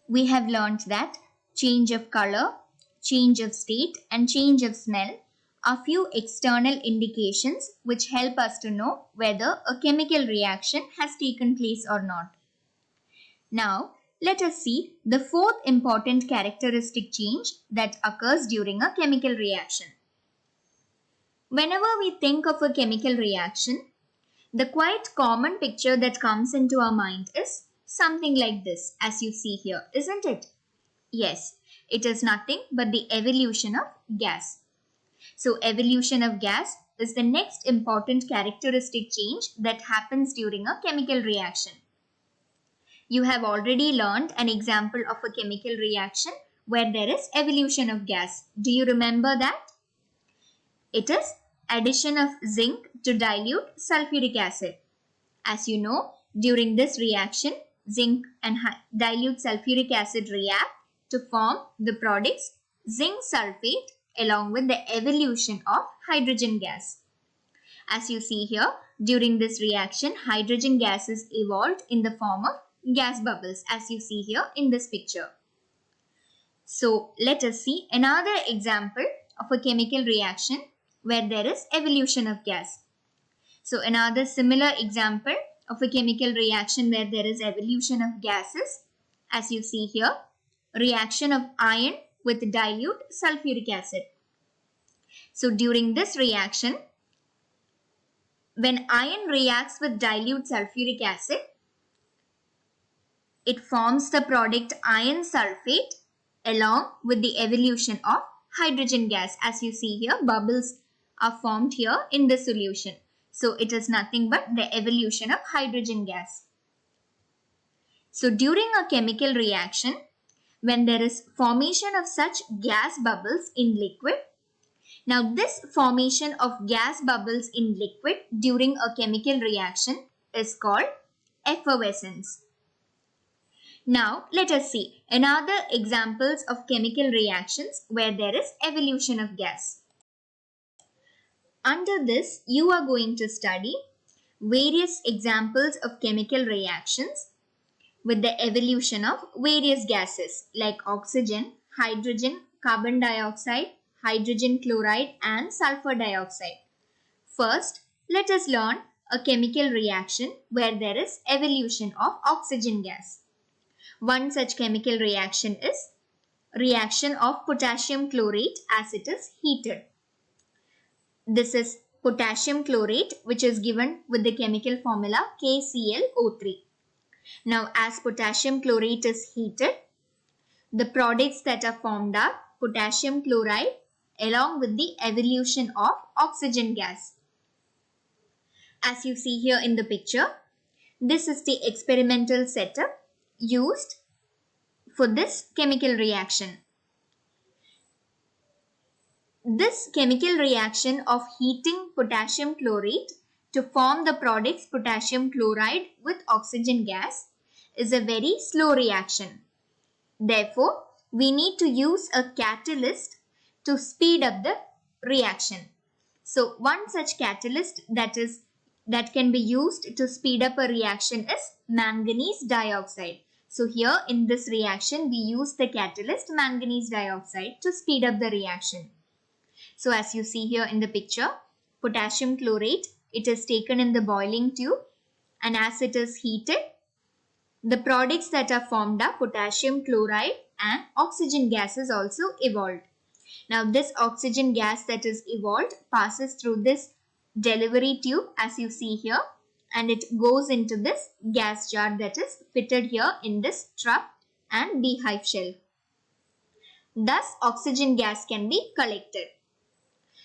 We have learnt that change of color, change of state, and change of smell are few external indications which help us to know whether a chemical reaction has taken place or not. Now, let us see the fourth important characteristic change that occurs during a chemical reaction. Whenever we think of a chemical reaction, the quite common picture that comes into our mind is something like this, as you see here, isn't it? Yes, it is nothing but the evolution of gas. So, evolution of gas is the next important characteristic change that happens during a chemical reaction. You have already learned an example of a chemical reaction where there is evolution of gas. Do you remember that? It is addition of zinc to dilute sulfuric acid. As you know, during this reaction, zinc and dilute sulfuric acid react to form the products zinc sulfate along with the evolution of hydrogen gas. As you see here, during this reaction, hydrogen gas is evolved in the form of gas bubbles, as you see here in this picture. So, let us see another example of a chemical reaction where there is evolution of gas. So, another similar example of a chemical reaction where there is evolution of gases, as you see here, reaction of iron with dilute sulfuric acid. So, during this reaction, when iron reacts with dilute sulfuric acid, it forms the product iron sulfate along with the evolution of hydrogen gas. As you see here, bubbles are formed here in the solution. So, it is nothing but the evolution of hydrogen gas. So, during a chemical reaction, when there is formation of such gas bubbles in liquid, now this formation of gas bubbles in liquid during a chemical reaction is called effervescence. Now, let us see another examples of chemical reactions where there is evolution of gas. Under this, you are going to study various examples of chemical reactions with the evolution of various gases like oxygen, hydrogen, carbon dioxide, hydrogen chloride, and sulfur dioxide. First, let us learn a chemical reaction where there is evolution of oxygen gas. One such chemical reaction is reaction of potassium chlorate as it is heated. This is potassium chlorate, which is given with the chemical formula KClO3. Now, as potassium chlorate is heated, the products that are formed are potassium chloride along with the evolution of oxygen gas. As you see here in the picture, this is the experimental setup used for this chemical reaction. This chemical reaction of heating potassium chlorate to form the products potassium chloride with oxygen gas is a very slow reaction. Therefore, we need to use a catalyst to speed up the reaction. So, one such catalyst that can be used to speed up a reaction is manganese dioxide. So, here in this reaction, we use the catalyst manganese dioxide to speed up the reaction. So, as you see here in the picture, potassium chlorate, it is taken in the boiling tube, and as it is heated, the products that are formed are potassium chloride and oxygen gas is also evolved. Now, this oxygen gas that is evolved passes through this delivery tube as you see here, and it goes into this gas jar that is fitted here in this trap and beehive shell. Thus, oxygen gas can be collected.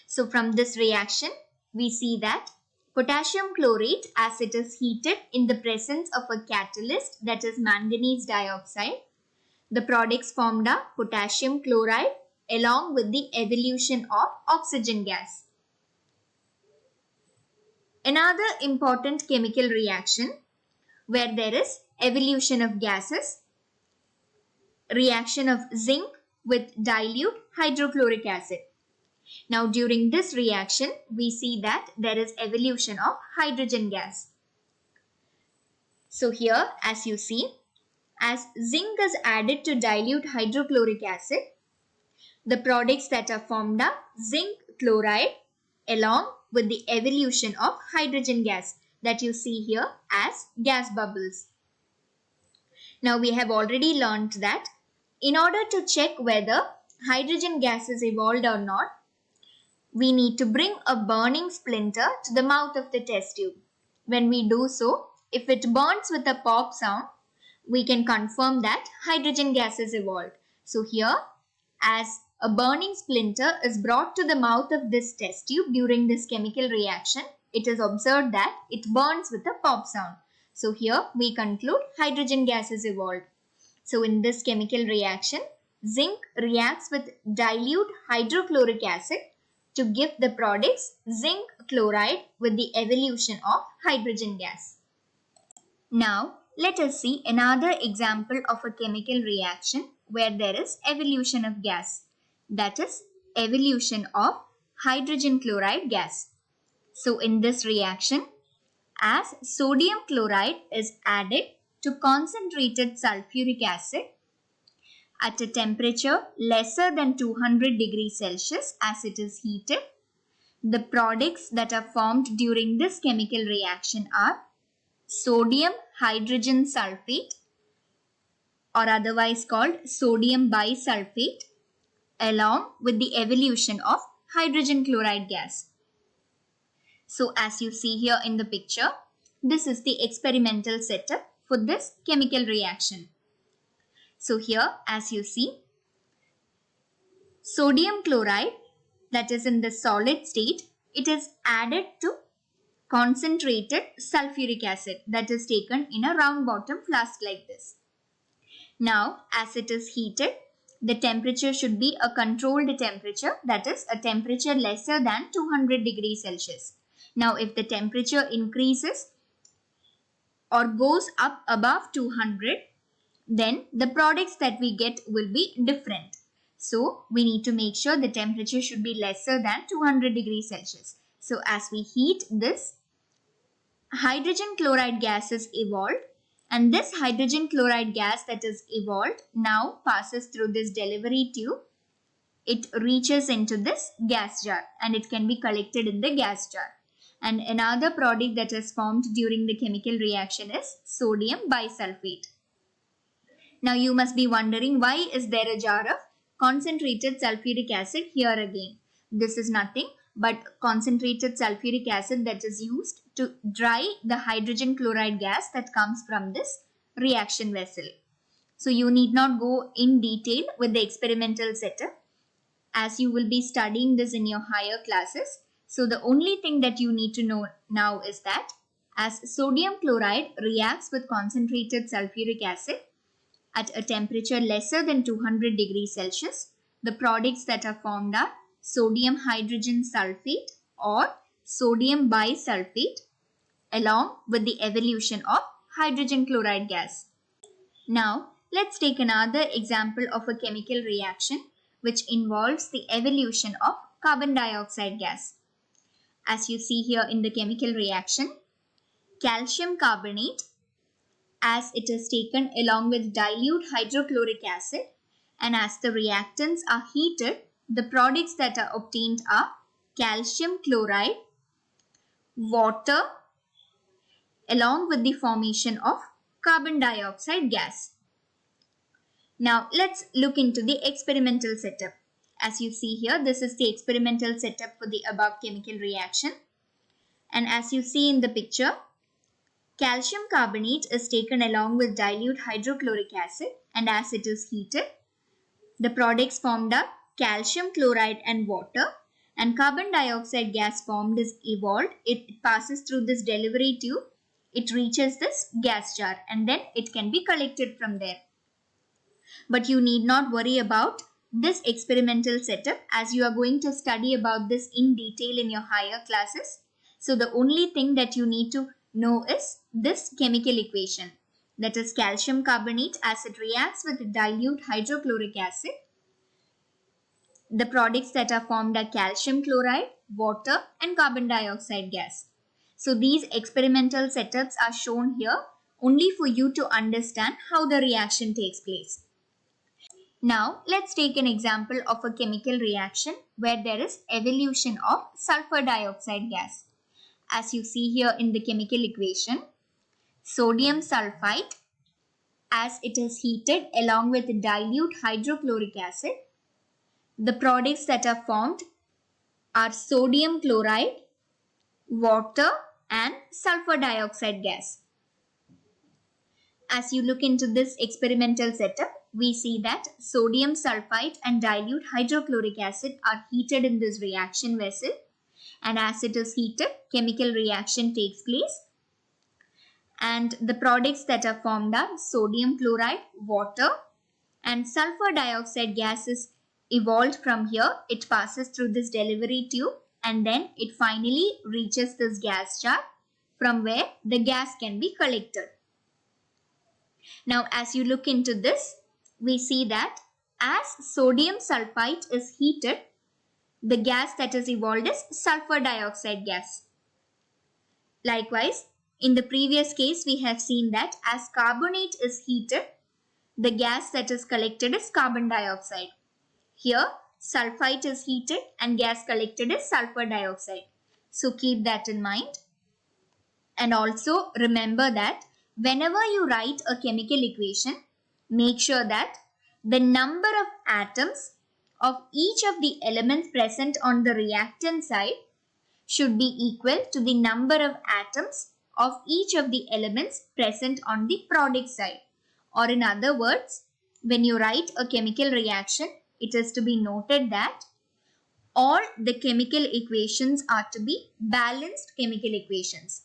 So, from this reaction, we see that potassium chlorate, as it is heated in the presence of a catalyst that is manganese dioxide, the products formed are potassium chloride along with the evolution of oxygen gas. Another important chemical reaction where there is evolution of gases, reaction of zinc with dilute hydrochloric acid. Now, during this reaction, we see that there is evolution of hydrogen gas. So, here as you see, As zinc is added to dilute hydrochloric acid, the products that are formed are zinc chloride along with the evolution of hydrogen gas that you see here as gas bubbles. Now we have already learned that in order to check whether hydrogen gas is evolved or not, we need to bring a burning splinter to the mouth of the test tube. When we do so, if it burns with a pop sound, we can confirm that hydrogen gas is evolved. So here, as a burning splinter is brought to the mouth of this test tube during this chemical reaction, it is observed that it burns with a pop sound. So here we conclude hydrogen gas is evolved. So in this chemical reaction, zinc reacts with dilute hydrochloric acid to give the products zinc chloride with the evolution of hydrogen gas. Now, let us see another example of a chemical reaction where there is evolution of gas, that is evolution of hydrogen chloride gas. So in this reaction, as sodium chloride is added to concentrated sulfuric acid at a temperature lesser than 200 degrees Celsius as it is heated, the products that are formed during this chemical reaction are sodium hydrogen sulfate, or otherwise called sodium bisulfate, along with the evolution of hydrogen chloride gas. So as you see here in the picture, this is the experimental setup for this chemical reaction. So here as you see, sodium chloride, that is in the solid state, it is added to concentrated sulfuric acid that is taken in a round bottom flask like this. Now as it is heated, the temperature should be a controlled temperature, that is a temperature lesser than 200 degrees Celsius. Now if the temperature increases or goes up above 200, then the products that we get will be different. So we need to make sure the temperature should be lesser than 200 degrees Celsius. So as we heat this, hydrogen chloride gas is evolved, and this hydrogen chloride gas that is evolved now passes through this delivery tube. It reaches into this gas jar and it can be collected in the gas jar. And another product that is formed during the chemical reaction is sodium bisulfate. Now you must be wondering, why is there a jar of concentrated sulfuric acid here again? This is nothing but concentrated sulfuric acid that is used to dry the hydrogen chloride gas that comes from this reaction vessel. So you need not go in detail with the experimental setup, as you will be studying this in your higher classes. So the only thing that you need to know now is that as sodium chloride reacts with concentrated sulfuric acid at a temperature lesser than 200 degrees Celsius, the products that are formed are sodium hydrogen sulfate or sodium bisulfate, along with the evolution of hydrogen chloride gas. Now, let's take another example of a chemical reaction which involves the evolution of carbon dioxide gas. As you see here in the chemical reaction, calcium carbonate, as it is taken along with dilute hydrochloric acid, and as the reactants are heated, the products that are obtained are calcium chloride, water, along with the formation of carbon dioxide gas. Now let's look into the experimental setup. As you see here, this is the experimental setup for the above chemical reaction. And as you see in the picture, calcium carbonate is taken along with dilute hydrochloric acid, and as it is heated, the products formed are calcium chloride and water, and carbon dioxide gas formed is evolved. It passes through this delivery tube, it reaches this gas jar, and then it can be collected from there. But you need not worry about this experimental setup, as you are going to study about this in detail in your higher classes. So the only thing that you need to know is this chemical equation, that is calcium carbonate as it reacts with dilute hydrochloric acid. The products that are formed are calcium chloride, water, and carbon dioxide gas. So these experimental setups are shown here only for you to understand how the reaction takes place. Now, let's take an example of a chemical reaction where there is evolution of sulfur dioxide gas. As you see here in the chemical equation, sodium sulfite, as it is heated along with dilute hydrochloric acid, the products that are formed are sodium chloride, water, and sulfur dioxide gas. As you look into this experimental setup, we see that sodium sulfite and dilute hydrochloric acid are heated in this reaction vessel, and as it is heated, chemical reaction takes place, and the products that are formed are sodium chloride, water, and sulfur dioxide gas is evolved from here. It passes through this delivery tube and then it finally reaches this gas jar from where the gas can be collected. Now, as you look into this, we see that as sodium sulfite is heated, the gas that is evolved is sulfur dioxide gas. Likewise, in the previous case, we have seen that as carbonate is heated, the gas that is collected is carbon dioxide. Here, sulfite is heated and gas collected is sulfur dioxide. So keep that in mind. And also remember that whenever you write a chemical equation, make sure that the number of atoms of each of the elements present on the reactant side should be equal to the number of atoms of each of the elements present on the product side. Or in other words, when you write a chemical reaction, it is to be noted that all the chemical equations are to be balanced chemical equations.